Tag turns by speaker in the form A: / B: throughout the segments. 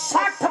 A: 60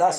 A: 10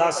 A: 10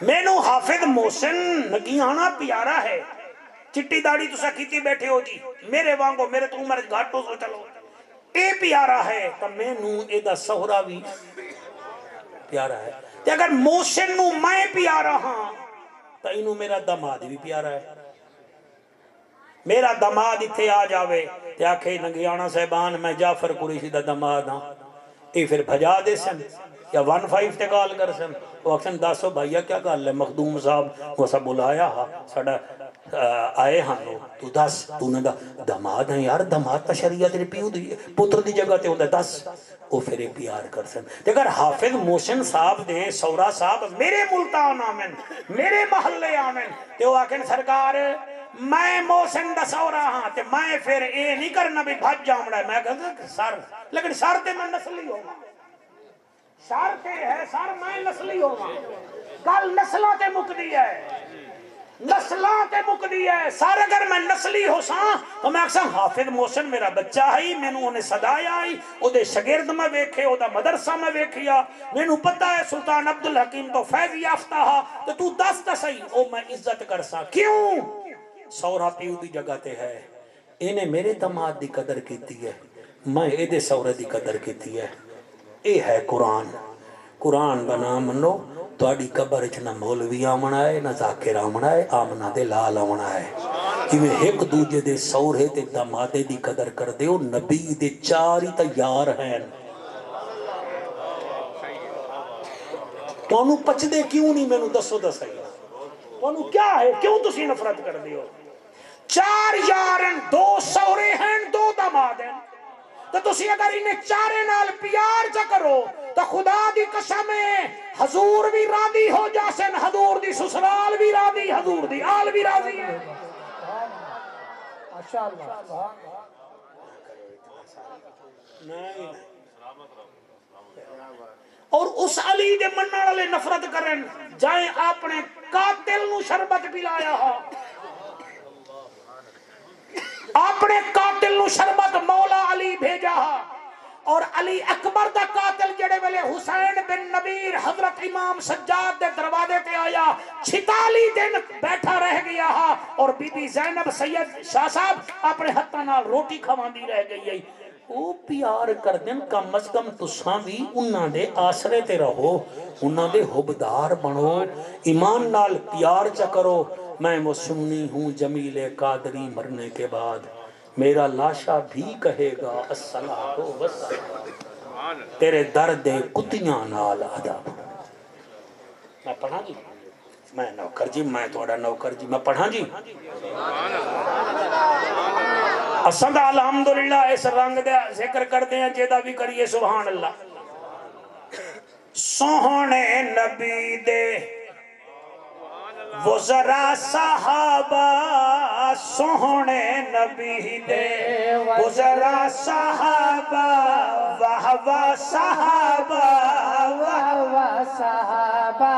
A: مینو حافظ محسن نگیانا پیارا ہے چٹی داڑی تسا کیتی بیٹھے ہو جی میرے وانگو میرے تو عمر گھاٹو سو چلو اے پیارا ہے تو مینو اے دا سہرا بھی پیارا ہے تے اگر محسن نو میں پیارا ہاں تو انہوں میرا دماد بھی پیارا ہے میرا دماد اتھے آ جاوے تے آکھے نگیانا صاحبان میں جعفر قریشی دا دماد ہاں اے پھر بھجا دے سن یا 1-5 تے کال کر سن وہ اکسن داسو بھائیا کیا کال ہے مخدوم صاحب وہ سب بلایا ہاں ساڑا آئے ہاں تو دس تو نے دا دماد ہیں یار دماد تا شریعت تیرے پیو دی پتر دی جگہ تے ہوندہ دس وہ پھر پیار کر سن اگر حافظ محسن صاحب دے سورا صاحب میرے ملتان آمن میرے محلے آمن تے وہ آکھن سرکار میں محسن دا سورا ہاں تے میں پھر اے نہیں کرنا بھی بھج جاؤں رہا ہے میں کہتا سر لیکن سر تے میں نسلی ہوگا سر تے ہے سر میں نسلی ہوگا کل نسلہ تے مکدی ہے نسلہ تے مکدی ہے سر اگر میں نسلی ہو ساں تو میں اکساں حافظ محسن میرا بچہ ہی میں نے انہیں صدایا آئی او دے شگرد میں ویکھے او دا مدرسہ میں ویکھیا میں نے پتہ ہے سلطان عبدالحکیم تو فیض یافتہ ہا تو تو دس صحیح او میں عزت کر سا کیوں سورا پیو دی جگہ تے ہے انہیں میرے دماد دی قدر کیتی ہے میں اے دے سورا دی قدر کیتی ہے اے ہے قرآن قرآن بنا منو تو اڈی قبر نہ مولوی آمنا ہے نہ ذاکر آمنا ہے آمنا دے لال آمنا ہے کہ ایک دوجہ دے سورے تے دمادے دی قدر کر دے او نبی دے چاری تیار ہیں تو انہوں پچ دے کیوں نہیں میں نے دسو دس ہے تو انہوں کیا ہے کیوں تسی نفرت کر دیو 4 یارن 2 سورے ہیں 2 دماد ہیں تو تسی اگر انہیں چارے نال پیار چا کرو تو خدا دی قسم حضور بھی راضی ہو جاسن حضور دی سسرال بھی راضی حضور دی آل بھی راضی ہے اور اس علی دے منع والے نفرت کرن جائیں اپنے قاتل نو شربت پلایا ہو اپنے قاتل نو شربت مولا علی بھیجا ہا اور علی اکبر دا قاتل جڑے ویلے حسین بن نبیر حضرت امام سجاد دے دروازے تے آیا 46 دن بیٹھا رہ گیا ہا اور بی بی زینب سید شاہ صاحب اپنے ہتھاں نال روٹی کھواندی رہ گئی ہے او پیار کر دن کم از کم تساں بھی انہاں دے آسرے تے رہو انہاں دے حبدار بنو ایمان نال پیار چا کرو میں وہ سنی ہوں جمیل قادری مرنے کے بعد میرا لاشا بھی کہے گا الصلاۃ والسلام تیرے درد کتیاں نال ادا میں پڑھا جی میں نوکر جی میں تھوڑا نوکر جی میں پڑھا جی اساں دا الحمدللہ اس رنگ دے ذکر کرتے ہیں جیدہ بھی کریے سبحان اللہ سوہنے نبی دے وہ ذرا صحابہ سوہنے نبی دے وہ ذرا صحابہ واہ واہ صحابہ واہ واہ صحابہ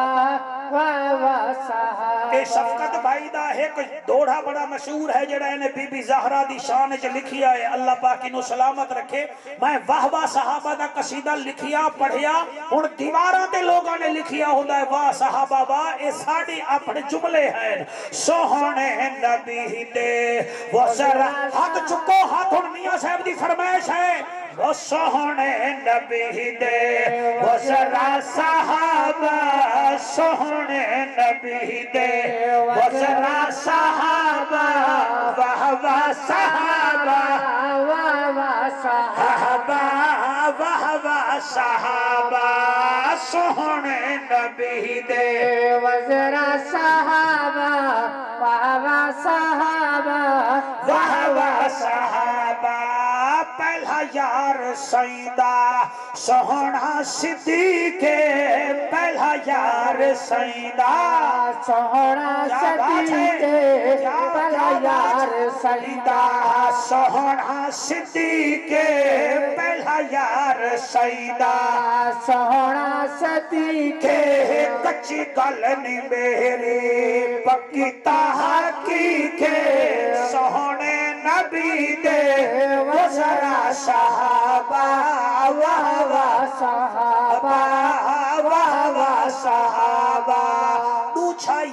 A: واہ واہ صحابہ اے شفقت بھائی دا ایک دوڑا بڑا مشہور ہے جڑا انہیں بی بی زہرہ دی شان چ لکھیا ہے اللہ پاک انہوں سلامت رکھے میں واہ واہ صحابہ دا قصیدہ لکھیا پڑھیا اور دیواراں تے لوگاں نے لکھیا ہوتا ہے واہ صحابہ واہ اے ساڑی اپنے جملے ہیں سوہنے نبی دے وہ ذرا ہاتھ چکو ہاتھ اور میاں صاحب دی فرمائش ہے وہ سوہنے نبی دے وہ ذرا صحابہ سوہنے نبی دے وہ ذرا صحابہ واہ واہ صحابہ واہ واہ صحابہ واہ واہ صحابہ سوہنے نبی دے وہ ذرا صحابہ واہ واہ صحابہ واہ واہ صحابہ پہلا یار سیدہ سوہنا صدیق پہلا یار سیدہ سوہنا صدیق پہلا یار سیدہ سوہنا صدیق پہلا یار سیدہ سوہنا صدیق کچی گل نہیں میری پکی تحقیق سوہنے نبی دے وہ ذرا صحابہ واہ واہ صحابہ واہ واہ صحابہ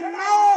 A: 9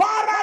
A: 12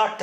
A: 8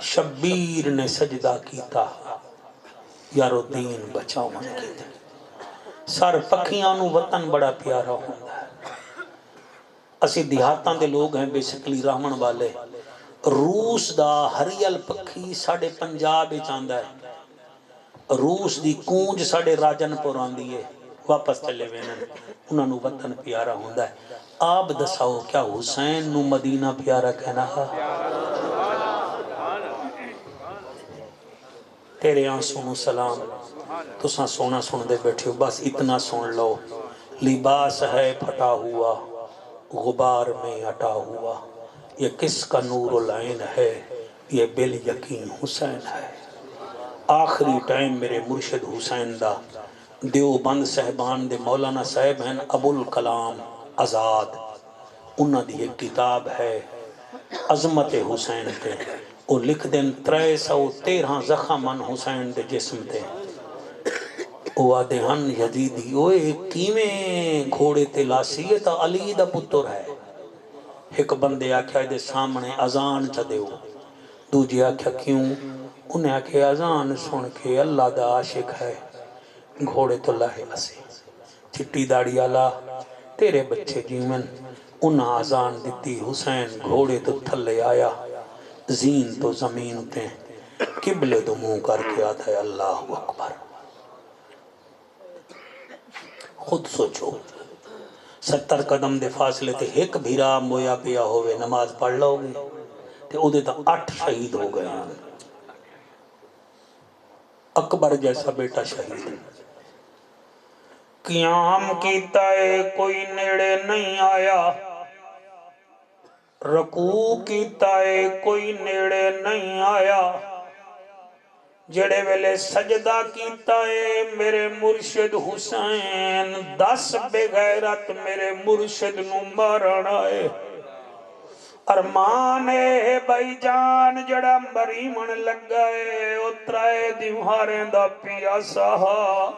A: شبیر نے سجدہ کیتا یارو دین بچاؤ کیتا سر پکھیاں نو وطن بڑا پیارا ہوندا ہے اسی دیہاتاں دے لوگ ہیں بیسیکلی رحمن والے روس دا ہریل پکھی ساڑے پنجاب چاندہ ہے روس دی کونج ساڑے راجن پور آندی ہے واپس چلے وینن انہاں نو وطن پیارا ہوندا ہے آپ دساؤ کیا حسین نو مدینہ پیارا کہنا ہے تیرے آنسوں نو سلام تساں سونا سن دے بیٹھے ہو بس اتنا سن لو لباس ہے پھٹا ہوا غبار میں اٹا ہوا یہ کس کا نور العین ہے یہ بل یقین حسین ہے آخری ٹائم میرے مرشد حسین دا دیوبند صاحبان دے مولانا صاحب ہیں ابو الکلام آزاد انہاں دی ایک کتاب ہے عظمت حسین تے وہ لکھ دیں 313 زخمن حسین دے جسم تے وہ آدھے ہن یزیدی اوے کیویں گھوڑے تے لاسی تا علی دا پتر ہے ایک بندے آکھیا دے سامنے اذان چا دیو دوجی آکھیا کیوں انہیں آکھیا اذان سن کے اللہ دا عاشق ہے گھوڑے تو لائے اسی چٹی داڑی آلا تیرے بچے جیمن انہاں اذان دیتی حسین گھوڑے تو تھلے آیا زین تو زمین تے قبلے تو منہ کر کے آتا ہے اللہ اکبر خود سوچو 70 قدم دے فاصلے تے ایک بھیرا مویا پیا ہوئے نماز پڑھ لو گے تے او دے تا 8 شہید ہو گئے ہیں اکبر جیسا بیٹا شہید قیام کیتا ہے کوئی نیڑے نہیں آیا رکوع کیتا ہے کوئی نیڑے نہیں آیا جڑے ویلے سجدہ کیتا ہے میرے مرشد حسین 10 بے غیرت میرے مرشد نو مارن آئے ارمان ہے بھائی جان جڑا مریمن لگا ہے اترائے دیواریں دا پیا سہا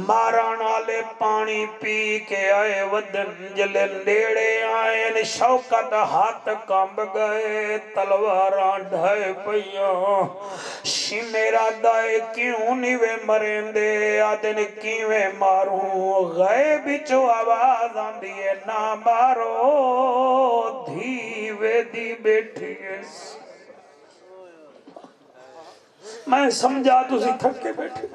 A: ماران آلے پانی پی کے آئے ودن جلے نیڑے آئین شوکت ہاتھ کامب گئے تلواران ڈھائے پیاں میرا دائے کیوں نیوے مرین دے آدن کیویں ماروں غیب چو آواز آن دیئے نہ مارو دھیوے دی بیٹھی میں سمجھا تُسی تھکے بیٹھے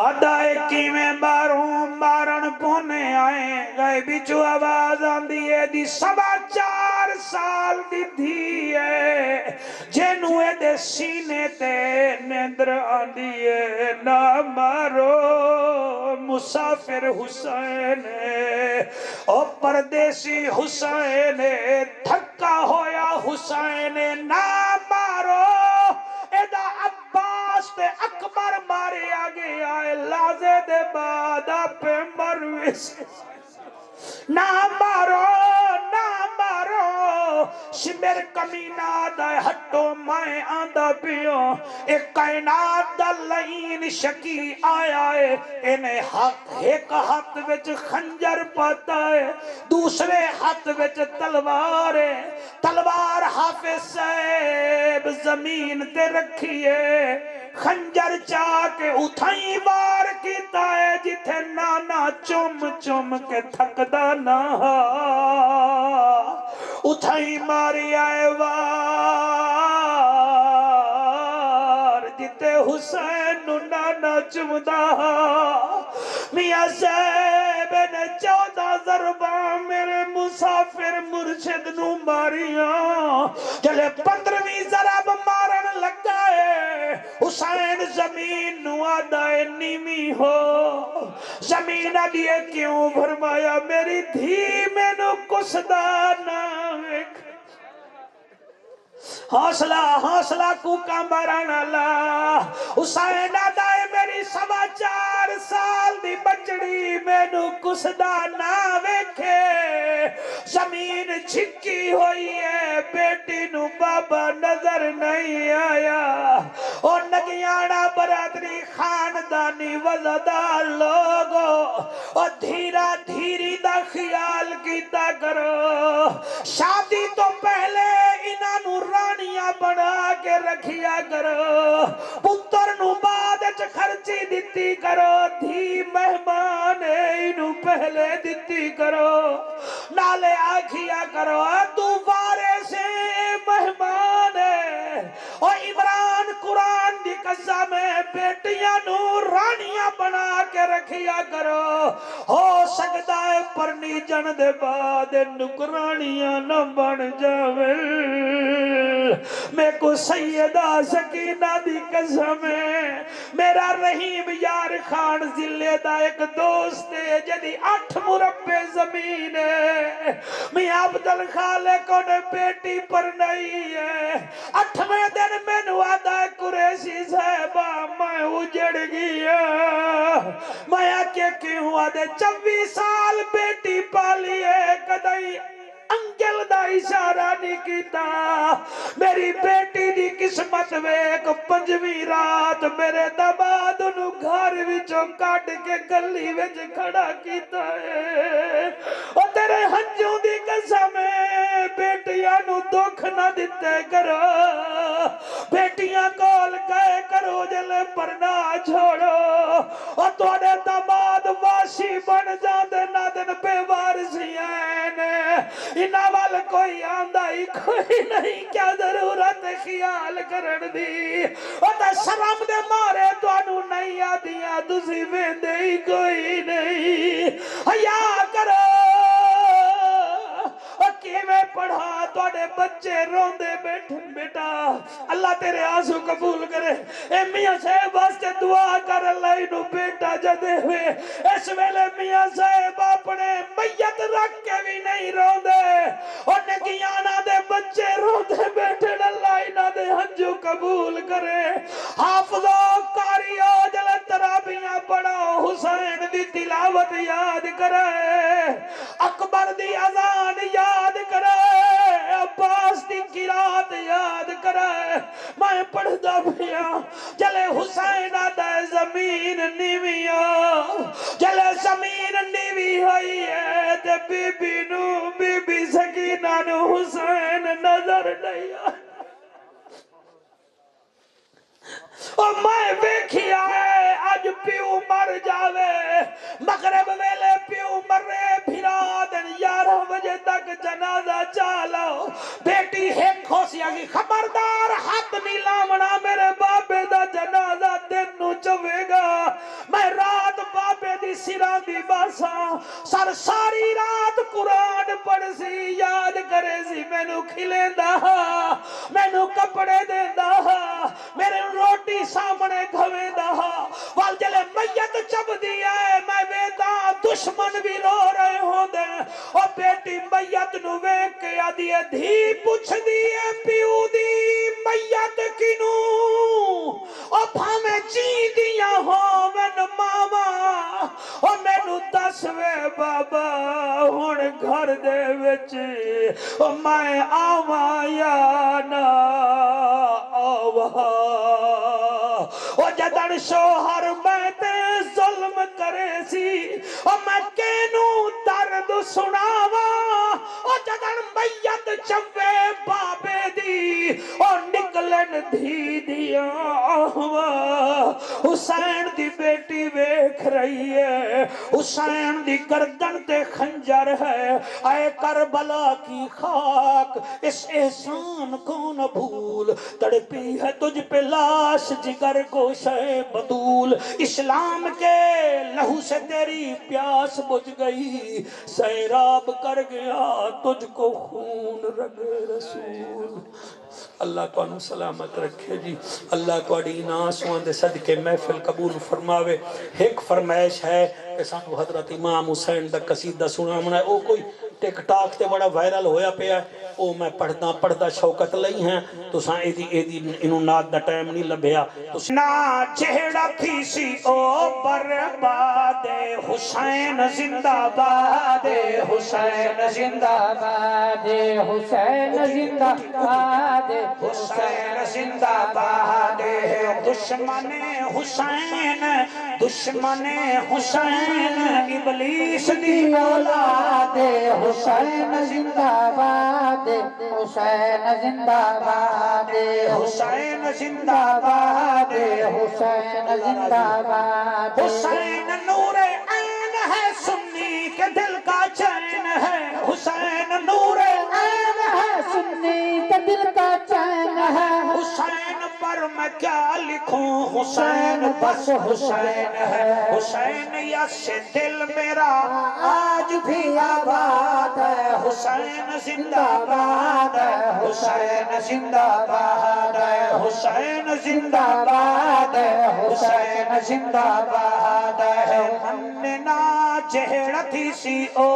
A: آدھائے کی میں ماروں مارن پونے آئیں غیبی چو آواز آن دیئے دی 4.25 سال دی دھیئے جنوے دے سینے تے نیندر آن دیئے نہ مارو مسافر حسین او پردیسی حسین تھکا ہویا حسین نہ مارو ایدہ عباس تے اکبر مارے آگے آئے لازے دے بعد پہ مرویس نہ مارو نہ مارو شمر کمینہ دائے ہٹو مائیں آندہ پیو ایک کائنات دا لئین شکی آیا ہے انہیں ایک ہاتھ وچ خنجر پاتا ہے دوسرے ہاتھ وچ تلوار ہے تلوار حافظ صاحب زمین تے رکھیے خنجر چاہ کے اتھائیں بار کیتا ہے جتھے نانا چم چم کے تھکدا نہ اتھائیں ماری آئے وار جتے حسین نانا چمدا میاں صاحب نے 14 ضرباں میرے مسافر مرشد نو ماریاں جلے 15ویں ضرب مارن لگا ہے حسین زمین نو آدھائے نیمی ہو زمین آدھیے کیوں فرمایا میری دھی میں نو کسدا نہ ایک حوصلہ کو کامبران اللہ حسین آدھائے میری 4.25 سال دی بچڑی میں نو کسدا نہ ویکھے زمین چھکی ہوئی ہے بیٹی نو بابا نظر نہیں آیا اور نگیانا برادری خاندانی وزدار لوگو اور دھیرا دھیری دا خیال کیتا کرو شادی تو پہلے انہاں نو رانیاں سی دتی کرو دھی مہمان اینو پہلے دتی کرو نالے آکھیا کرو تو وارث مہمان او عمران قرآن دی قسم بیٹیاں نو رانیاں بنا کے رکھیا کرو ہو سکتا ہے پرنی جن دے بعد نکرانیاں نہ بن جاویں میں کو سیدہ سکینہ دی قسم ہے میرا رحیم یار خان ضلع دا ایک دوست ہے جدی 8 مربع زمین ہے میں عبد الخالق نے بیٹی پر نہیں ہے 8ویں دن میں نوادا قریشی صاحبہ میں اجڑ گیا میں آکے کیوں آدھے 24 سال بیٹی پالی ہے کدائی انگل دا اشارہ نہیں کیتا میری بیٹی دی قسمت ویک 5ویں رات میرے دماد نو گھر وچوں کٹ کے گلی وچ کھڑا کیتا ہے او تیرے ہنجوں دی قسم ہے بیٹیاں نو دکھ نہ دتے کرو بیٹیاں کول گئے کرو جلے پر نہ چھوڑو او تواڈے دماد واشی بن جاندے نہ دن بے وارثیاں انہاں وال کوئی آندہ ہی کوئی نہیں کیا ضرورت خیال کرن دی او تے شرم دے مارے توانو نہیں آدیاں تسی ویندے ہی کوئی نہیں حیا کرو میں پڑھا توڑے بچے روندے بیٹھن بیٹا اللہ تیرے آنسو قبول کرے اے میاں صاحب واسطے دعا کر اللہ انہوں بیٹا جدے ہوئے اس ویلے میاں صاحب اپنے میت رکھ کے بھی نہیں روندے اور نگیانا دے بچے روندے بیٹھن اللہ انہوں دے ہنجو قبول کرے حافظو کاریو جلے ترابیاں پڑھو حسین دی تلاوت یاد کرے اکبر دی اذان یاد کرے عباس دی قرات یاد کرے میں پڑھدا پیا جلے حسین آدھا زمین نیویاں جلے زمین نیوی ہوئی ہے تے بی بی نو بی بی سکینہ نو حسین نظر نہیں آئے اور میں بیکھیا ہے آج پیو مر جاوے مغرب ویلے پیو مرے بھرا دن 11 بجے تک جنازہ چالو بیٹی ایک خوشیاں کی خبردار ہاتھ نہیں لامنا میرے بابے دا جنازہ دن نو چوے گا میں رات بابے دی سران دی باساں سر ساری رات قرآن پڑھ سی یاد کرے سی میں نو کھلے دا میں نو کپڑے دے دا میرے روٹی سامنے گھوے دا وال جلے میت چب دیا ہے میں ویدہ دشمن بھی رو رہے ہوں دے اور بیٹی میت نو ویک کے آدھی ہے دھی پوچھ دیئے پیو دی میت کنو اور بھامے جی دیا ہو من ماما اور میں نو دسوے بابا ہون گھر دے وچ اور میں آواں یا نا آواں او جدن شوہر میں تے ظلم کرے سی او میں کینو درد سناوا او جدن میت چوے بابے دی او نکلن دھی دیا آہوا حسین دی بیٹی ویکھ رہی ہے حسین دی گردن تے خنجر ہے اے کربلا کی خاک اس احسان کو نہ بھول تڑپی ہے تجھ پہ لاش جگر گوشے بدول اسلام کے لہو سے تیری پیاس بجھ گئی سیراب کر گیا تجھ کو خون رگ رسول اللہ تو انہوں سلامت رکھے جی اللہ تو اڑی ناسوان دے صدقے محفل قبول فرماوے ایک فرمائش ہے کہ سانو حضرت امام حسین دا قصیدہ سنامنا ہے او کوئی ٹک ٹاک تے بڑا وائرل ہویا پیا ہے او میں پڑھدا شوکت لئی ہیں تو ساں ایدی انہوں ناد دا ٹائم نہیں لبھیا نا جہڑا تھی سی او برباد حسین زندہ باد حسین زندہ باد حسین زندہ باد حسین زندہ باد دشمن حسین ابلیس دی اولاد
B: باد حسین زندہ باد حسین زندہ باد
A: حسین زندہ باد
B: حسین زندہ باد
A: حسین نور عین ہے سنی کے دل کا چین ہے حسین نور عین
B: ہے سنی کے دل کا چین ہے
A: حسین پر میں کیا لکھوں حسین بس حسین ہے حسین یس دل میرا آج بھی آباد ہے حسین زندہ باد ہے حسین زندہ باد ہے حسین زندہ باد ہے حسین زندہ باد ہے مننا چہرہ تھی سی او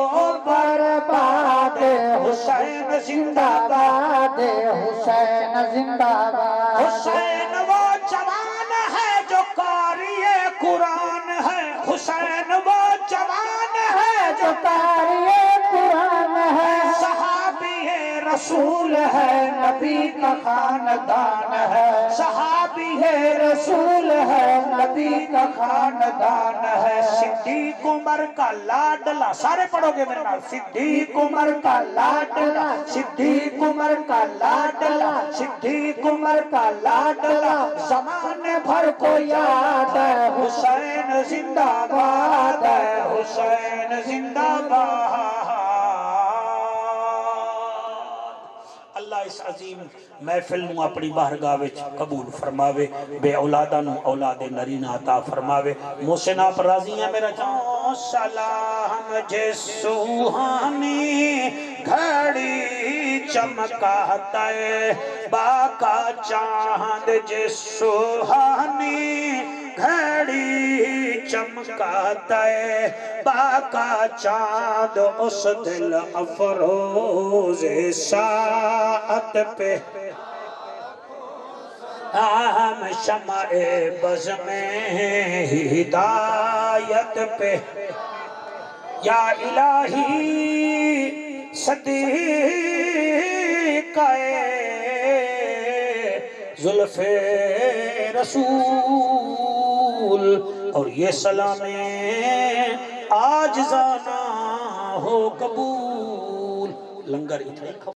A: برباد حسین زندہ باد
B: حسین زندہ باد
A: حسین وہ جوان ہے جو قاری قرآن ہے حسین وہ جوان ہے جو
B: قاری قرآن ہے
A: صحابی رسول ہے نبی کا خاندان ہے صحابی رسول ہے نبی کا خاندان ہے صدیق عمر کا لاڈلا سارے پڑھو گے میرے نال صدیق عمر کا لاڈلا صدیق عمر کا لاڈلا صدیق عمر کا لاڈلا زمانے بھر کو یاد ہے حسین زندہ باد ہے حسین زندہ باد اللہ اس عظیم محفل نو اپنی بارگاہ وچ قبول فرماوے بے اولاداں نو اولاد نرینہ عطا فرماوے محسن آپ راضی ہیں میرا جان سلام جس سوہانی گھڑی چمکاتا ہے باقا چاند جس سوہانی گھڑی چمکاتا ہے باقا چاند اس دل افروز ساعت پہ ہم شمع بز میں ہدایت پہ یا الہی صدیق زلف رسول اور یہ سلام آج زانا ہو قبول لنگر اتھائی کھو